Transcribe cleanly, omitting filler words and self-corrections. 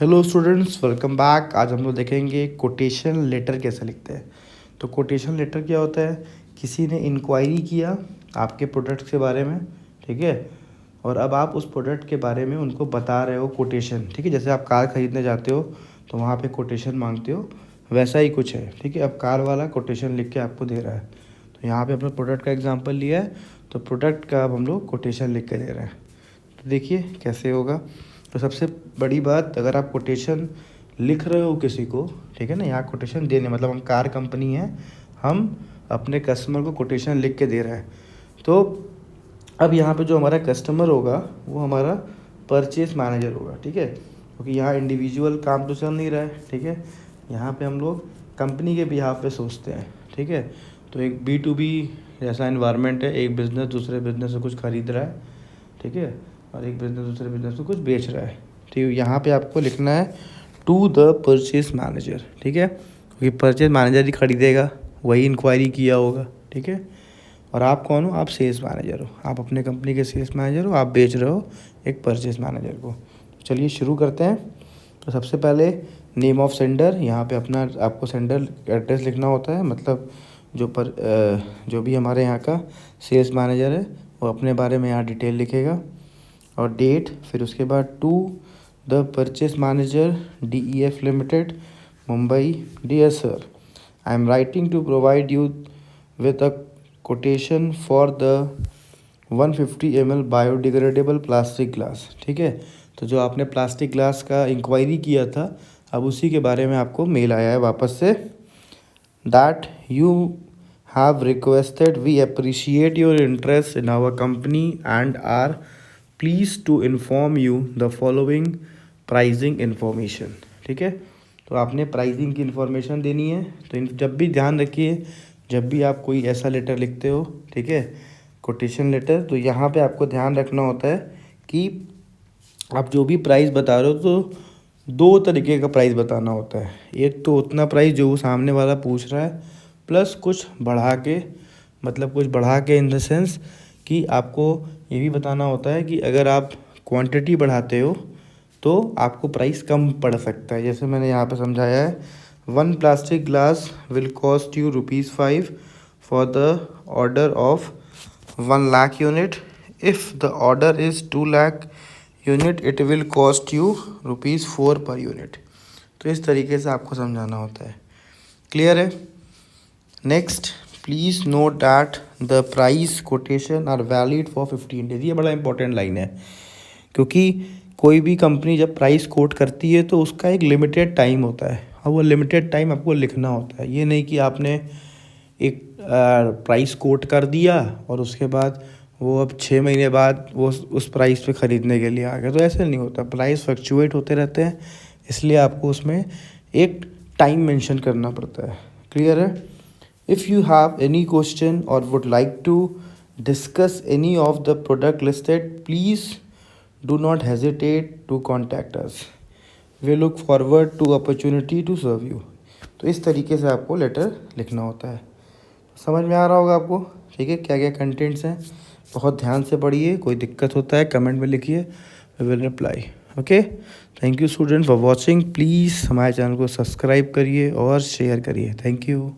Hello students, welcome back. आज हम लोग देखेंगे कोटेशन लेटर कैसे लिखते हैं। तो कोटेशन लेटर क्या होता है? किसी ने इंक्वायरी किया आपके प्रोडक्ट के बारे में, ठीक है, और अब आप उस प्रोडक्ट के बारे में उनको बता रहे हो कोटेशन, ठीक है। जैसे आप कार ख़रीदने जाते हो तो वहाँ पे कोटेशन मांगते हो, वैसा ही कुछ है, ठीक है। अब कार वाला कोटेशन लिख के आपको दे रहा है, तो यहाँ पे अपने प्रोडक्ट का एग्जांपल लिया है, तो प्रोडक्ट का अब हम लोग कोटेशन लिख के दे रहे हैं। तो देखिए कैसे होगा। तो सबसे बड़ी बात, अगर आप कोटेशन लिख रहे हो किसी को, ठीक है ना, यहाँ कोटेशन देने मतलब हम कार कंपनी है, हम अपने कस्टमर को कोटेशन लिख के दे रहे हैं। तो अब यहाँ पे जो हमारा कस्टमर होगा वो हमारा परचेस मैनेजर होगा, ठीक है, क्योंकि यहाँ इंडिविजुअल काम तो चल नहीं रहा है, ठीक है। यहाँ पे हम लोग कंपनी के बिहाफ पे सोचते हैं, ठीक है। तो एक B2B जैसा इन्वायरमेंट है, एक बिज़नेस दूसरे बिज़नेस से कुछ खरीद रहा है, ठीक है, और एक बिज़नेस दूसरे बिज़नेस को कुछ बेच रहा है। ठीक है, यहाँ पे आपको लिखना है टू द परचेस मैनेजर, ठीक है, क्योंकि परचेस मैनेजर ही खरीदेगा, वही इंक्वायरी किया होगा, ठीक है। और आप कौन हो? आप सेल्स मैनेजर हो, आप अपने कंपनी के सेल्स मैनेजर हो, आप बेच रहे हो एक परचेस मैनेजर को। तो चलिए शुरू करते हैं। तो सबसे पहले नेम ऑफ सेंडर, यहाँ पे अपना आपको सेंडर एड्रेस लिखना होता है, मतलब जो भी हमारे यहाँ का सेल्स मैनेजर है वो अपने बारे में यहाँ डिटेल लिखेगा, और डेट, फिर उसके बाद to the purchase manager DEF limited Mumbai, dear sir, I am writing to provide you with a quotation for the 150 ml biodegradable plastic glass, ठीक है। तो जो आपने प्लास्टिक ग्लास का इंक्वायरी किया था, अब उसी के बारे में आपको मेल आया है वापस से, that you have requested, we appreciate your interest in our company and are pleased to inform you the following pricing information, ठीक है। तो आपने प्राइसिंग की इन्फॉर्मेशन देनी है। तो जब भी ध्यान रखिए, जब भी आप कोई ऐसा लेटर लिखते हो, ठीक है, कोटेशन लेटर, तो यहाँ पे आपको ध्यान रखना होता है कि आप जो भी प्राइस बता रहे हो तो दो तरीके का प्राइस बताना होता है। एक तो उतना प्राइस जो वो सामने वाला पूछ रहा है, प्लस कुछ बढ़ा के, मतलब कुछ बढ़ा के इन द सेंस कि आपको ये भी बताना होता है कि अगर आप क्वांटिटी बढ़ाते हो तो आपको प्राइस कम पड़ सकता है। जैसे मैंने यहाँ पे समझाया है, 1 plastic glass will cost you ₹5 for the order of 1 lakh unit, if the order is 2 lakh unit it will cost you ₹4 per unit. तो इस तरीके से आपको समझाना होता है। क्लियर है? Next, please note that the price quotation are valid for 15 days. ये बड़ा इंपॉर्टेंट लाइन है, क्योंकि कोई भी कंपनी जब प्राइस कोट करती है तो उसका एक लिमिटेड टाइम होता है, और वो लिमिटेड टाइम आपको लिखना होता है। ये नहीं कि आपने एक प्राइस कोट कर दिया और उसके बाद वो अब 6 महीने बाद वो उस प्राइस पे ख़रीदने के लिए आ गया, तो ऐसे नहीं होता। प्राइस फ्लक्चुएट होते रहते हैं, इसलिए आपको उसमें एक टाइम मेंशन करना पड़ता है। क्लियर है? If you have any question or would like to discuss any of the product listed, please do not hesitate to contact us. We look forward to opportunity to serve you. तो इस तरीके से आपको letter लिखना होता है। समझ में आ रहा होगा आपको, ठीक है, क्या क्या कंटेंट्स हैं। बहुत ध्यान से पढ़िए, कोई दिक्कत होता है कमेंट में लिखिए, we will reply. Okay, thank you student for watching. Please हमारे चैनल को सब्सक्राइब करिए और शेयर करिए। Thank you.